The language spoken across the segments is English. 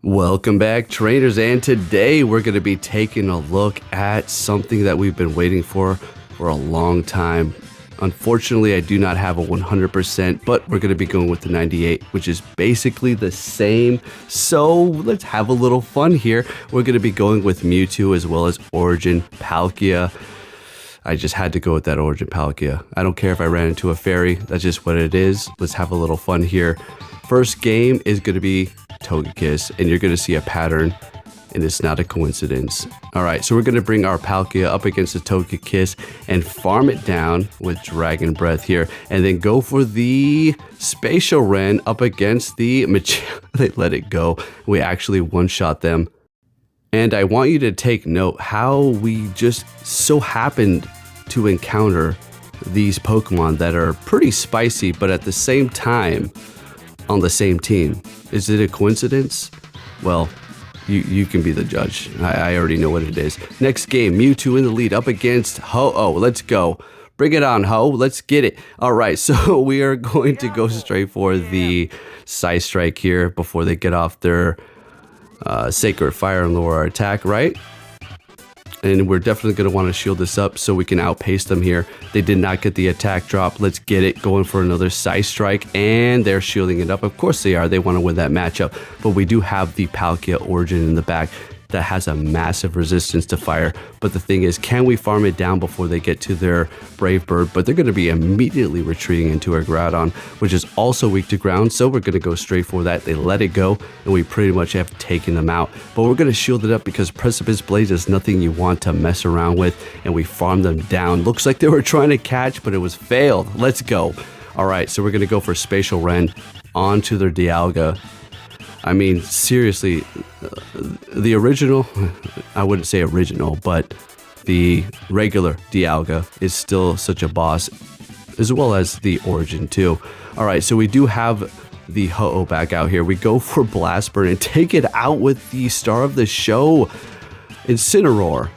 Welcome back, trainers, and today we're going to be taking a look at something that we've been waiting for a long time. Unfortunately, I do not have a 100%, but we're going to be going with the 98, which is basically the same. So let's have a little fun here. We're going to be going with Mewtwo as well as Origin Palkia. I just had to go with that Origin Palkia. I don't care if I ran into a fairy. That's just what it is. Let's have a little fun here. First game is going to be Togekiss, and you're going to see a pattern, and it's not a coincidence. All right, so we're going to bring our Palkia up against the Togekiss and farm it down with Dragon Breath here, and then go for the Spatial Ren up against the They let it go. We actually one-shot them. And I want you to take note how we just so happened to encounter these Pokemon that are pretty spicy, but at the same time on the same team. Is it a coincidence? Well, you can be the judge. I already know what it is. Next game, Mewtwo in the lead up against Ho-Oh. Let's go. Bring it on, Ho. Let's get it. All right, so we are going to go straight for the Side Strike here before they get off their Sacred Fire and lower our attack, right? And we're definitely going to want to shield this up so we can outpace them here. They did not get the attack drop. Let's get it. Going for another Side Strike, and they're shielding it up. Of course they are. They want to win that matchup. But we do have the Palkia Origin in the back that has a massive resistance to fire. But the thing is, can we farm it down before they get to their Brave Bird? But they're going to be immediately retreating into our Groudon, which is also weak to ground. So we're going to go straight for that. They let it go, and we pretty much have taken them out. But we're going to shield it up because Precipice Blaze is nothing you want to mess around with, and we farm them down. Looks like they were trying to catch, but it was failed. Let's go. All right, so we're going to go for Spatial Ren onto their Dialga. I mean, seriously, the original, I wouldn't say original, but the regular Dialga is still such a boss, as well as the Origin too. All right, so we do have the Ho-Oh back out here. We go for Blast Burn and take it out with the star of the show, Incineroar.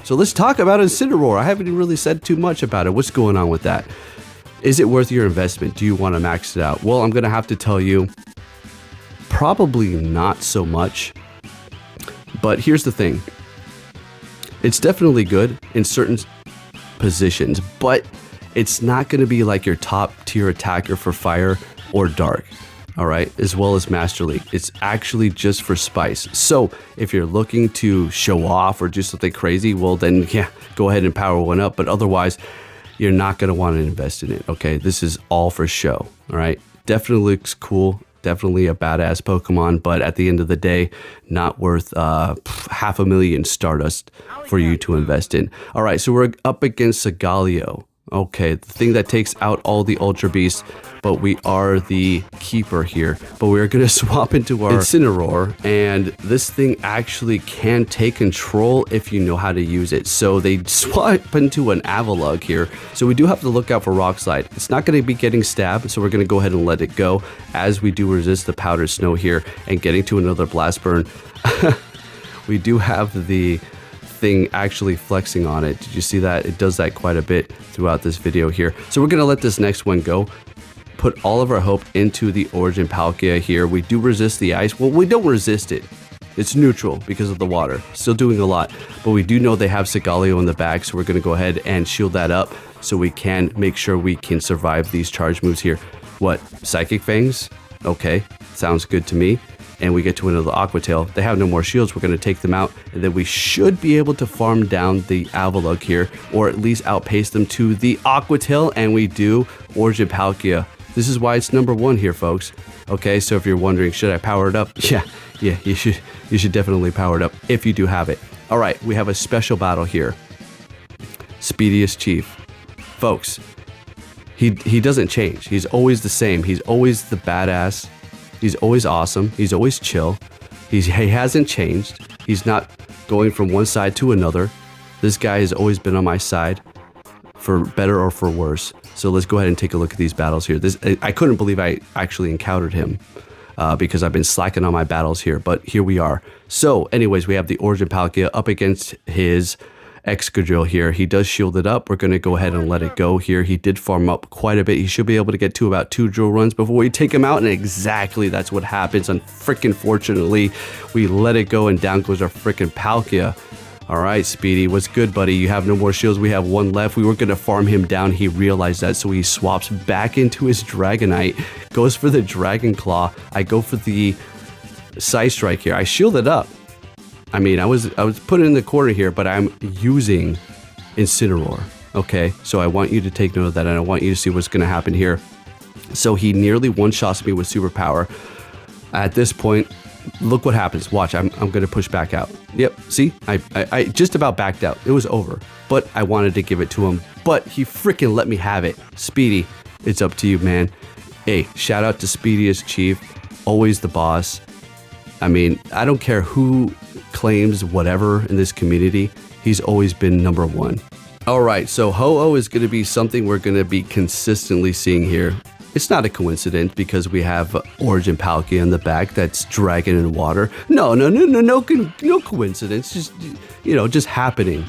So let's talk about Incineroar. I haven't really said too much about it. What's going on with that? Is it worth your investment? Do you want to max it out? Well, I'm going to have to tell you, probably not so much, but here's the thing. It's definitely good in certain positions, but it's not going to be like your top tier attacker for fire or dark, all right, as well as Master League. It's actually just for spice. So if you're looking to show off or do something crazy, well then yeah, go ahead and power one up, but otherwise you're not going to want to invest in it, okay? This is all for show, all right? Definitely looks cool. Definitely a badass Pokemon, but at the end of the day, not worth $500,000 Stardust for you to invest in. All right, so we're up against Solgaleo. Okay, the thing that takes out all the Ultra Beasts, but we are the keeper here. But we're going to swap into our Incineroar, and this thing actually can take control if you know how to use it. So they swap into an Avalugg here. So we do have to look out for Rock Slide. It's not going to be getting stabbed, so we're going to go ahead and let it go as we do resist the Powdered Snow here and getting to another Blast Burn. We do have the thing actually flexing on it. Did you see that? It does that quite a bit throughout this video here. So we're going to let this next one go. Put all of our hope into the Origin Palkia here. We do resist the ice. Well, we don't resist it. It's neutral because of the water. Still doing a lot. But we do know they have Solgaleo in the back, so we're going to go ahead and shield that up so we can make sure we can survive these charge moves here. What? Psychic Fangs? Okay. Sounds good to me. And we get to another Aqua Tail. They have no more shields. We're going to take them out, and then we should be able to farm down the Avalugg here, or at least outpace them to the Aqua Tail, and we do. Origin Palkia. This is why it's #1 here, folks. Okay, so if you're wondering, should I power it up? Yeah, you should definitely power it up if you do have it. All right, we have a special battle here. Speediest Chief. Folks, he doesn't change. He's always the same. He's always the badass. He's always awesome. He's always chill. He hasn't changed. He's not going from one side to another. This guy has always been on my side, for better or for worse. So let's go ahead and take a look at these battles here. I couldn't believe I actually encountered him because I've been slacking on my battles here, but here we are. So anyways, we have the Origin Palkia up against his Excadrill here. He does shield it up. We're going to go ahead and let it go here. He did farm up quite a bit. He should be able to get to about 2 drill runs before we take him out, and exactly that's what happens. Unfortunately, we let it go, and down goes our freaking Palkia. All right, Speedy, what's good, buddy? You have no more shields. We have 1 left. We were going to farm him down. He realized that, so he swaps back into his Dragonite, goes for the Dragon Claw. I go for the Side Strike here. I shielded up. I mean, I was put in the corner here, but I'm using Incineroar. Okay, so I want you to take note of that, and I want you to see what's going to happen here. So he nearly one-shots me with superpower. At this point, look what happens. Watch, I'm going to push back out. Yep, see? I just about backed out. It was over, but I wanted to give it to him, but he freaking let me have it. Speedy, it's up to you, man. Hey, shout out to Speedy as Chief. Always the boss. I mean, I don't care who claims whatever in this community. He's always been #1. All right, so Ho-Oh is going to be something we're going to be consistently seeing here. It's not a coincidence because we have Origin Palkia in the back that's Dragon and Water. No coincidence. Just, just happening,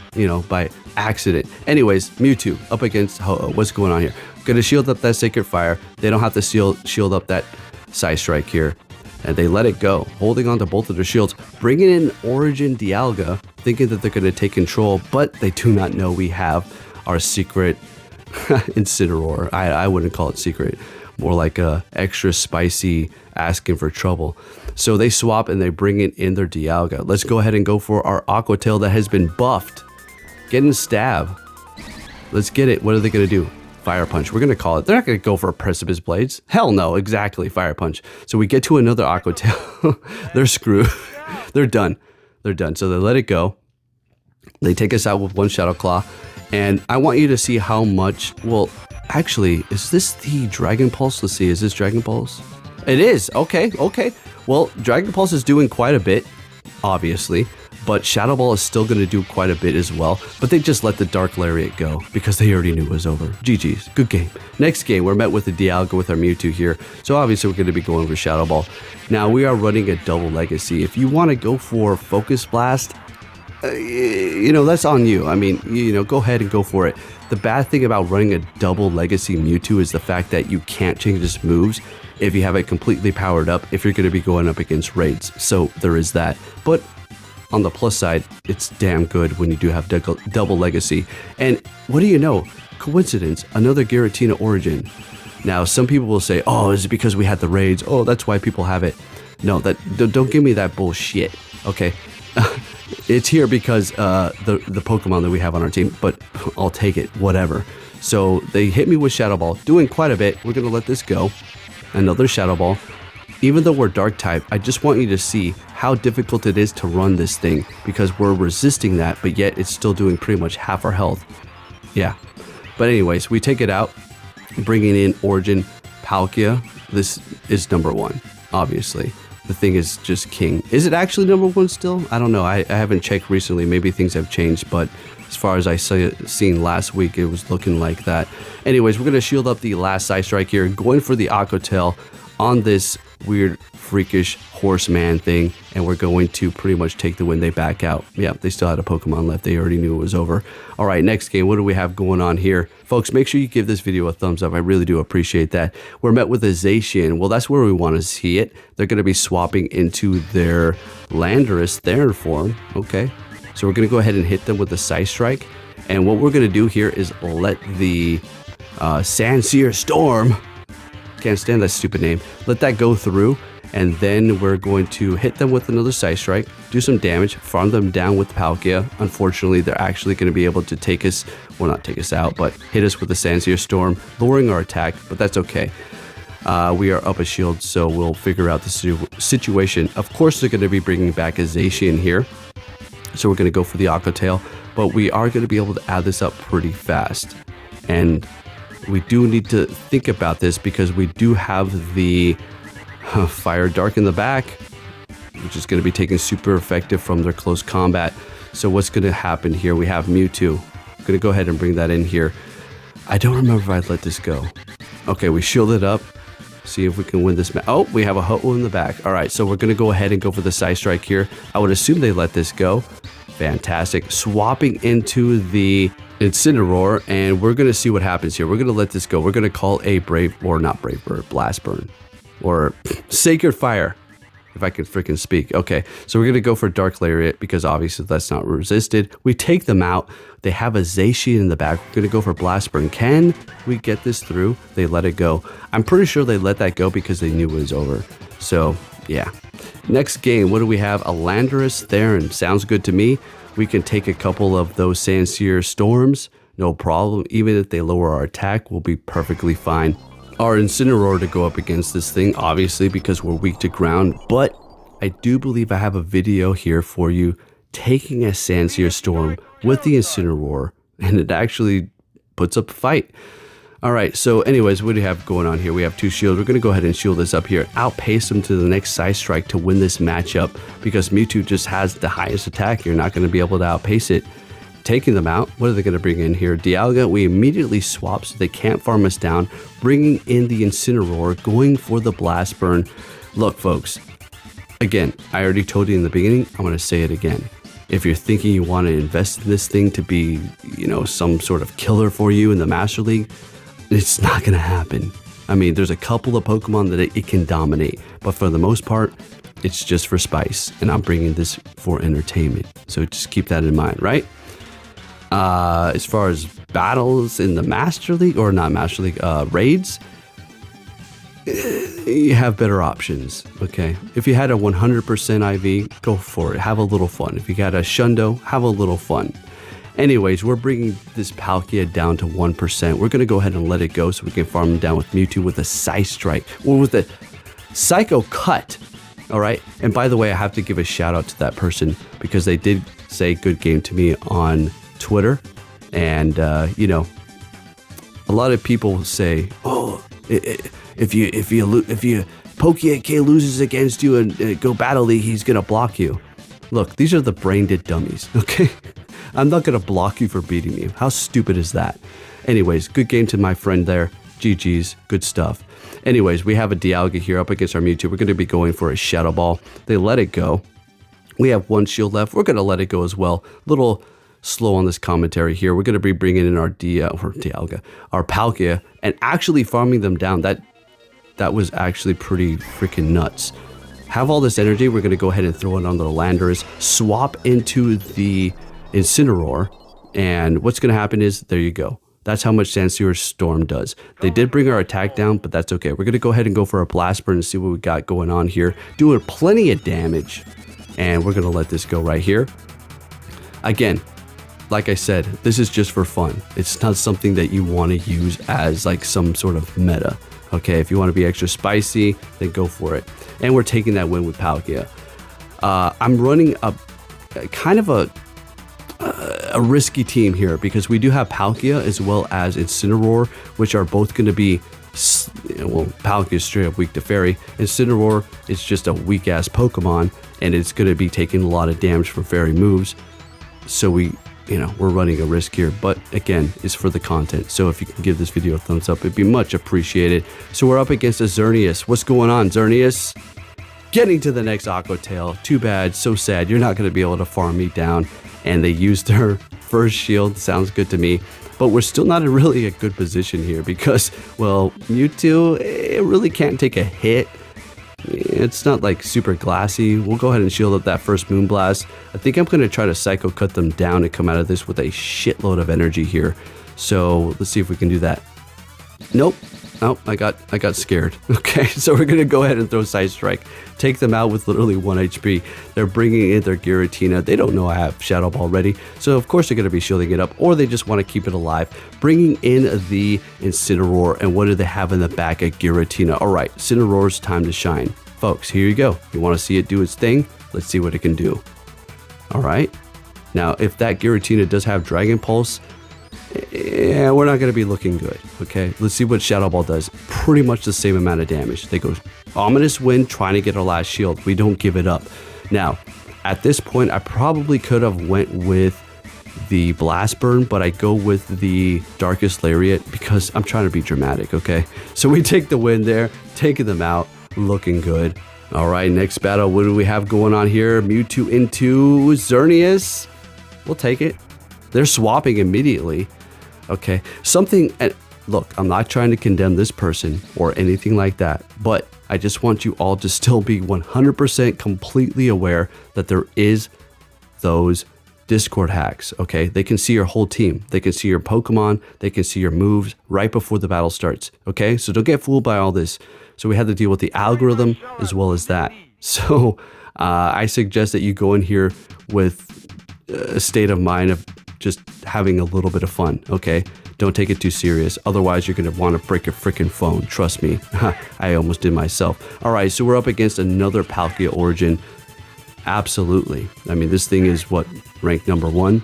by accident. Anyways, Mewtwo up against Ho-Oh. What's going on here? Going to shield up that Sacred Fire. They don't have to shield up that Side Strike here. And they let it go, holding on to both of their shields, bringing in Origin Dialga, thinking that they're going to take control, but they do not know we have our secret Incineroar. I wouldn't call it secret, more like a extra spicy asking for trouble. So they swap and they bring in their Dialga. Let's go ahead and go for our Aqua Tail that has been buffed. Getting Stab. Let's get it. What are they going to do? Fire Punch. We're going to call it. They're not going to go for Precipice Blades. Hell no. Exactly. Fire Punch. So we get to another Aqua Tail. They're screwed. They're done. They're done. So they let it go. They take us out with 1 Shadow Claw. And I want you to see how much... Well, actually, is this the Dragon Pulse? Let's see. Is this Dragon Pulse? It is. Okay. Okay. Well, Dragon Pulse is doing quite a bit, obviously. But Shadow Ball is still going to do quite a bit as well. But they just let the Dark Lariat go because they already knew it was over. GG's. Good game. Next game, we're met with the Dialga with our Mewtwo here. So obviously we're going to be going for Shadow Ball. Now we are running a double legacy. If you want to go for Focus Blast, that's on you. I mean, go ahead and go for it. The bad thing about running a double legacy Mewtwo is the fact that you can't change its moves if you have it completely powered up if you're going to be going up against raids. So there is that. But on the plus side, it's damn good when you do have double legacy. And what do you know? Coincidence, another Giratina Origin. Now, some people will say, oh, is it because we had the raids? Oh, that's why people have it. No, don't give me that bullshit, okay? It's here because the Pokemon that we have on our team, but I'll take it, whatever. So they hit me with Shadow Ball, doing quite a bit. We're going to let this go. Another Shadow Ball. Even though we're Dark type, I just want you to see how difficult it is to run this thing because we're resisting that, but yet it's still doing pretty much half our health. Yeah. But anyways, we take it out, bringing in Origin Palkia. This is #1, obviously. The thing is just king. Is it actually #1 still? I don't know. I haven't checked recently. Maybe things have changed, but as far as I seen last week, it was looking like that. Anyways, we're going to shield up the last Side Strike here, going for the Aqua Tail on this weird, freakish horseman thing, and we're going to pretty much take the win. They back out. Yeah, they still had a Pokemon left. They already knew it was over. All right, next game. What do we have going on here? Folks, make sure you give this video a thumbs up. I really do appreciate that. We're met with a Zacian. Well, that's where we want to see it. They're going to be swapping into their Landorus, their form. Okay, so we're going to go ahead and hit them with the Side Strike. And what we're going to do here is let the Sanseer Storm... Can't stand that stupid name. Let that go through, and then we're going to hit them with another Side Strike, do some damage, farm them down with Palkia. Unfortunately, they're actually going to be able to take us, well, not take us out, but hit us with the Sanseer Storm, lowering our attack, but that's okay. We are up a shield, so we'll figure out the situation. Of course, they're going to be bringing back a Zacian here, so we're going to go for the Aqua Tail, but we are going to be able to add this up pretty fast. And we do need to think about this because we do have the Fire Dark in the back, which is going to be taking super effective from their close combat. So what's going to happen here? We have Mewtwo. I'm going to go ahead and bring that in here. I don't remember if I let this go. Okay, we shield it up. See if we can win this match. Oh, we have a Ho-Oh in the back. All right, so we're going to go ahead and go for the Side Strike here. I would assume they let this go. Fantastic. Swapping into the Incineroar, and we're going to see what happens here. We're going to let this go. We're going to call a Blast Burn. Or Sacred Fire, if I can freaking speak. Okay, so we're going to go for Dark Lariat because obviously that's not resisted. We take them out. They have a Zacian in the back. We're going to go for Blast Burn. Can we get this through? They let it go. I'm pretty sure they let that go because they knew it was over. So, yeah. Next game, what do we have? A Landorus Xerneas. Sounds good to me. We can take a couple of those Sandsear Storms. No problem. Even if they lower our attack, we'll be perfectly fine. Our Incineroar to go up against this thing, obviously, because we're weak to ground. But I do believe I have a video here for you taking a Sandsear Storm with the Incineroar, and it actually puts up a fight. All right, so anyways, what do we have going on here? We have 2 shields. We're going to go ahead and shield this up here. Outpace them to the next Side Strike to win this matchup because Mewtwo just has the highest attack. You're not going to be able to outpace it. Taking them out, what are they going to bring in here? Dialga, we immediately swap so they can't farm us down. Bringing in the Incineroar, going for the Blast Burn. Look, folks, again, I already told you in the beginning, I'm going to say it again. If you're thinking you want to invest in this thing to be, you know, some sort of killer for you in the Master League, it's not going to happen. I mean, there's a couple of Pokemon that it can dominate, but for the most part, it's just for spice, and I'm bringing this for entertainment. So just keep that in mind, right? As far as battles in the Master League, or not Master League, raids, you have better options, okay? If you had a 100% IV, go for it. Have a little fun. If you got a Shundo, have a little fun. Anyways, we're bringing this Palkia down to 1%. We're going to go ahead and let it go so we can farm him down with Mewtwo with a Side Strike, or with a Psycho Cut. All right. And by the way, I have to give a shout out to that person because they did say good game to me on Twitter. And, you know, a lot of people say, oh, if Poké loses against you and go Battle League, he's going to block you. Look, these are the brain dead dummies, okay? I'm not going to block you for beating me. How stupid is that? Anyways, good game to my friend there. GG's, good stuff. Anyways, we have a Dialga here up against our Mewtwo. We're going to be going for a Shadow Ball. They let it go. We have 1 shield left. We're going to let it go as well. Little slow on this commentary here. We're going to be bringing in our Dialga, our Palkia, and actually farming them down. That was actually pretty freaking nuts. Have all this energy. We're going to go ahead and throw it on the Landorus, swap into the Incineroar, and what's going to happen is, there you go. That's how much Sandsear Storm does. They did bring our attack down, but that's okay. We're going to go ahead and go for a Blast Burn and see what we got going on here. Doing plenty of damage, and we're going to let this go right here. Again, like I said, this is just for fun. It's not something that you want to use as like some sort of meta. Okay, if you want to be extra spicy, then go for it. And we're taking that win with Palkia. I'm running a kind of a risky team here because we do have Palkia as well as Incineroar, which are both going to be, well, Palkia is straight up weak to Fairy. Incineroar is just a weak ass Pokemon, and it's going to be taking a lot of damage from Fairy moves. So we're running a risk here, but again, it's for the content. So if you can give this video a thumbs up, it'd be much appreciated. So we're up against a Xerneas. What's going on, Xerneas? Getting to the next Aqua Tail. Too bad, so sad. You're not going to be able to farm me down. And they used their first shield. Sounds good to me. But we're still not in really a good position here because, well, Mewtwo, it really can't take a hit. It's not like super glassy. We'll go ahead and shield up that first Moonblast. I think I'm going to try to Psycho Cut them down and come out of this with a shitload of energy here. So let's see if we can do that. Nope. Oh, I got scared. Okay, so we're going to go ahead and throw Side Strike. Take them out with literally 1 HP. They're bringing in their Giratina. They don't know I have Shadow Ball ready. So, of course, they're going to be shielding it up. Or they just want to keep it alive. Bringing in the Incineroar. And what do they have in the back? A Giratina. All right, Incineroar's time to shine. Folks, here you go. You want to see it do its thing? Let's see what it can do. All right. Now, if that Giratina does have Dragon Pulse, yeah, we're not going to be looking good, okay? Let's see what Shadow Ball does. Pretty much the same amount of damage. They go Ominous Wind, trying to get our last shield. We don't give it up. Now, at this point, I probably could have went with the Blast Burn, but I go with the Darkest Lariat because I'm trying to be dramatic, okay? So we take the win there, taking them out, looking good. All right, next battle, what do we have going on here? Mewtwo into Xerneas. We'll take it. They're swapping immediately. Okay, something, and look, I'm not trying to condemn this person or anything like that, but I just want you all to still be 100% completely aware that there is those Discord hacks, okay? They can see your whole team. They can see your Pokemon. They can see your moves right before the battle starts, okay? So don't get fooled by all this. So we had to deal with the algorithm as well as that. So I suggest that you go in here with a state of mind of just having a little bit of fun, okay? Don't take it too serious. Otherwise, you're going to want to break your freaking phone. Trust me. I almost did myself. All right, so we're up against another Palkia Origin. Absolutely. I mean, this thing is what, ranked number 1?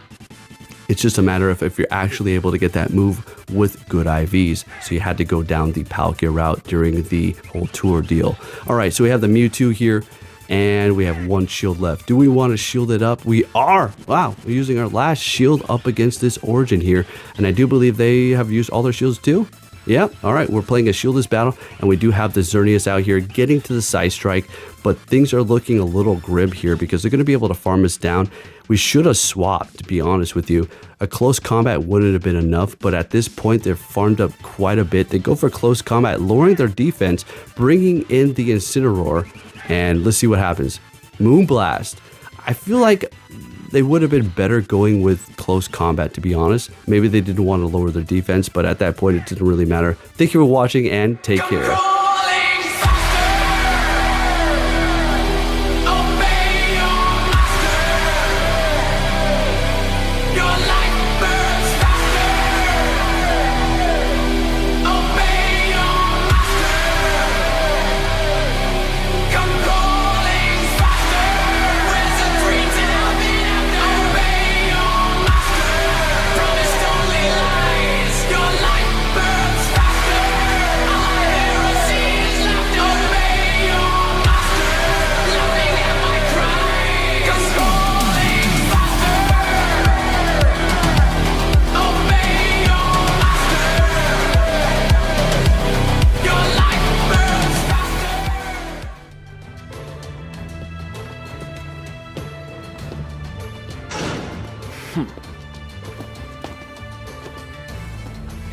It's just a matter of if you're actually able to get that move with good IVs. So you had to go down the Palkia route during the whole tour deal. All right, so we have the Mewtwo here, and we have 1 shield left. Do we want to shield it up? We are. Wow, we're using our last shield up against this Origin here. And I do believe they have used all their shields too. Yeah, all right, we're playing a shieldless battle, and we do have the Xerneas out here getting to the side strike, but things are looking a little grim here because they're going to be able to farm us down. We should have swapped, to be honest with you. A close combat wouldn't have been enough, but at this point, they've farmed up quite a bit. They go for close combat, lowering their defense, bringing in the Incineroar, and let's see what happens. Moonblast. I feel like they would have been better going with close combat, to be honest. Maybe they didn't want to lower their defense, but at that point, it didn't really matter. Thank you for watching, and take care.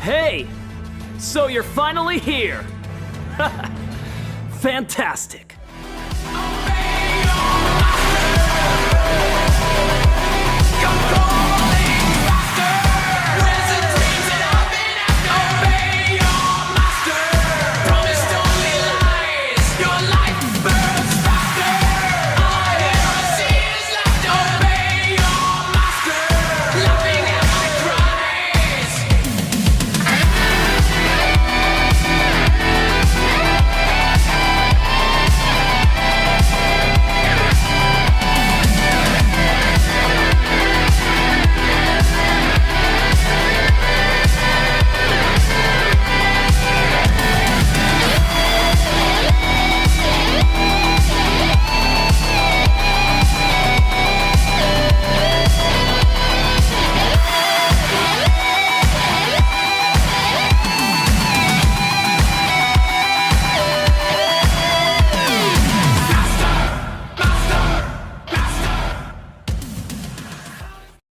Hey! So you're finally here! Fantastic!